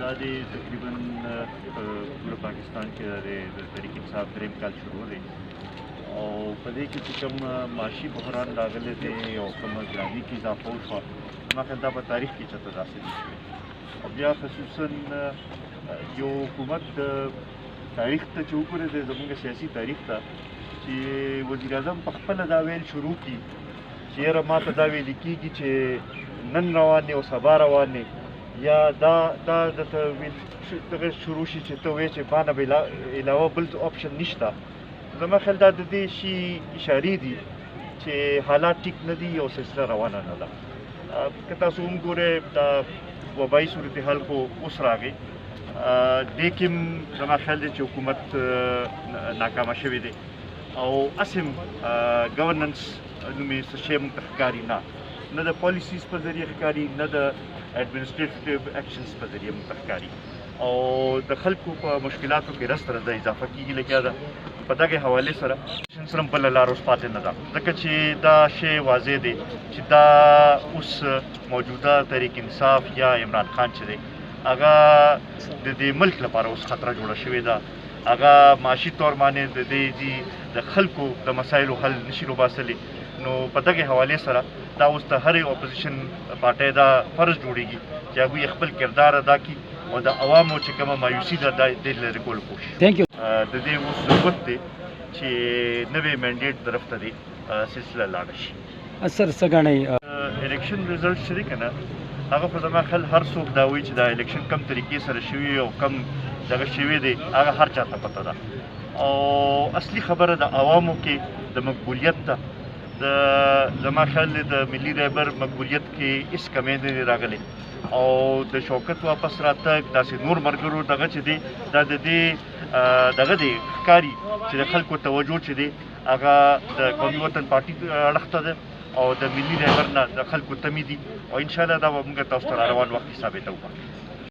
دا د تقریبا پوره پاکستان کې د تحریک انصاف دریم کال شروع دی او په دې کې چې کوم معاشي بحران راغلی دی او کوم ګراني کې اضافه وشوه زما خیال دا په تاریخ کې چېرته داسې نه شوی او بیا خصوصا یو حکومت تاریخ ته چې وګورئ د زموږ سیاسي تاریخ ته چې وزیر اعظم په خپله دا ویل شروع کړي چې یاره ما ته دا ویل کېږي چې نن روان دی او سبا روان دی یا دا درته دغه شروع شي چې ته وایې چې ما نه علاوه بل اپشن نشته زما خیال دا د دې شي اشارې دي چې حالات ټیک نه دي او سلسله روانه نه ده که تاسو هم ګورئ دا وبایي صورتحال خو اوس راغی دې کې هم زما خیال دی چې حکومت ناکامه شوی دی او اسم ګورننس نومې څه شی موږ ته ښکاري نه د پالیسیز په ذریعه ښکاري نه د ایڈمنسټریټیو ایکشنز په ذریعه موږ ته ښکاري او د خلکو په مشکلاتو کې رس تر اضافه کېږي لګیا ده په دغې حوالې سره سره بله لار اوس پاتې نه ده ځکه چې دا شی واضح دی چې دا اوس موجوده تحریک انصاف یا عمران خان چې دی هغه د دې ملک لپاره اوس خطره جوړه شوې ده هغه معاشي طور باندې د خلکو د مسایلو حل نشي روباسلی نو په دغې حوالې سره دا اوس د هرې اپوزیشن پارټۍ دا فرض جوړېږي چې هغوی خپل کردار ادا کړي او د عوامو چې کومه مایوسي ده دا دې لرې کولو کوشش د دې اوس ضرورت دی چې نوی منډیټ طرف ته دې سلسله لاړه شي سر څه ګڼئ الیکشن رزلټ چې دی که نه هغه خو زما خیال هر څوک دا وایي چې دا الیکشن کم طریقې سره شوي او کم دغه شوي دی هغه هر چا ته پته ده او اصلي خبره د عوامو کې د مقبولیت ده زما خیال دی د ملي رهبر مقبولیت کې هېڅ کمی نه دی راغلی او د شوکت واپس راتګ داسې نور ملګرو دغه چې دی دا د دې دغه دی ښکاري چې د خلکو توجه چې دی هغه د قومي وطن پارټي اړخ ته ده او د ملي رهبر نه د خلکو تمې دي او انشاءالله دا به موږ تاسو ته روان وخت کې ثابته وکړو